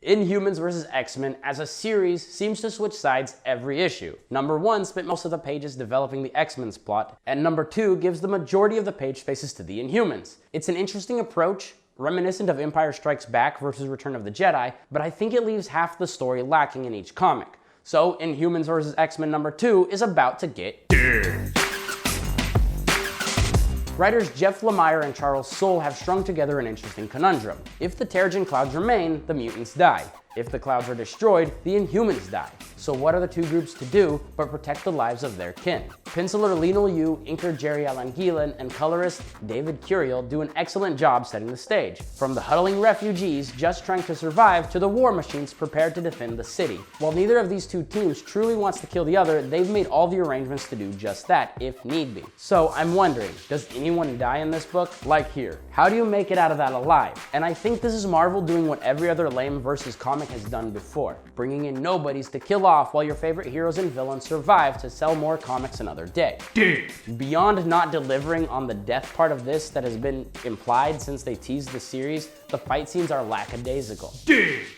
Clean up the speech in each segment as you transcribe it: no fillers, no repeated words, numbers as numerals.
Inhumans vs. X-Men as a series seems to switch sides every issue. Number 1 spent most of the pages developing the X-Men's plot, and number 2 gives the majority of the page spaces to the Inhumans. It's an interesting approach, reminiscent of Empire Strikes Back versus Return of the Jedi, but I think it leaves half the story lacking in each comic. So Inhumans vs. X-Men number 2 is about to get dead. Writers Jeff Lemire and Charles Soule have strung together an interesting conundrum. If the Terrigen clouds remain, the mutants die. If the clouds are destroyed, the Inhumans die. So what are the two groups to do but protect the lives of their kin? Penciler Leinel Yu, inker Gerry Alanguilan, and colorist David Curiel do an excellent job setting the stage. From the huddling refugees just trying to survive to the war machines prepared to defend the city. While neither of these two teams truly wants to kill the other, they've made all the arrangements to do just that, if need be. So I'm wondering, does anyone die in this book? Like here. How do you make it out of that alive? And I think this is Marvel doing what every other lame versus comic has done before, bringing in nobodies to kill off while your favorite heroes and villains survive to sell more comics another day. Beyond not delivering on the death part of this that has been implied since they teased the series, the fight scenes are lackadaisical.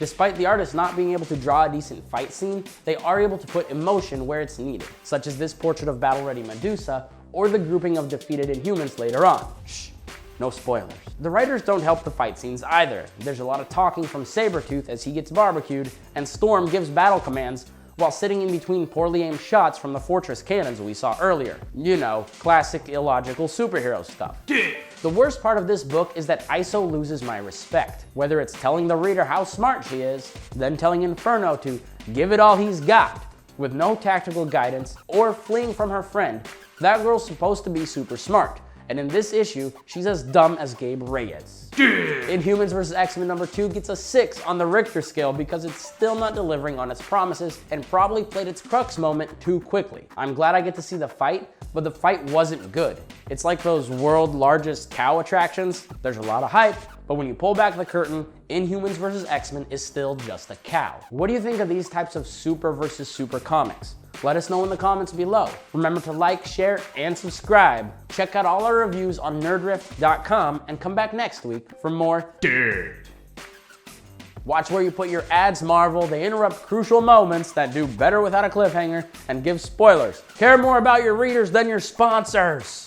Despite the artists not being able to draw a decent fight scene, they are able to put emotion where it's needed, such as this portrait of battle-ready Medusa, or the grouping of defeated Inhumans later on. Shh. No spoilers. The writers don't help the fight scenes either. There's a lot of talking from Sabretooth as he gets barbecued, and Storm gives battle commands while sitting in between poorly aimed shots from the fortress cannons we saw earlier. You know, classic illogical superhero stuff. The worst part of this book is that ISO loses my respect. Whether it's telling the reader how smart she is, then telling Inferno to give it all he's got, with no tactical guidance, or fleeing from her friend, that girl's supposed to be super smart. And in this issue, she's as dumb as Gabe Reyes. Inhumans vs. X-Men number 2 gets a 6 on the Richter scale because it's still not delivering on its promises and probably played its crux moment too quickly. I'm glad I get to see the fight, but the fight wasn't good. It's like those world largest cow attractions. There's a lot of hype, but when you pull back the curtain, Inhumans vs. X-Men is still just a cow. What do you think of these types of super versus super comics? Let us know in the comments below. Remember to like, share, and subscribe. Check out all our reviews on nerdrift.com and come back next week for more Dirt. Watch where you put your ads, Marvel. They interrupt crucial moments that do better without a cliffhanger and give spoilers. Care more about your readers than your sponsors.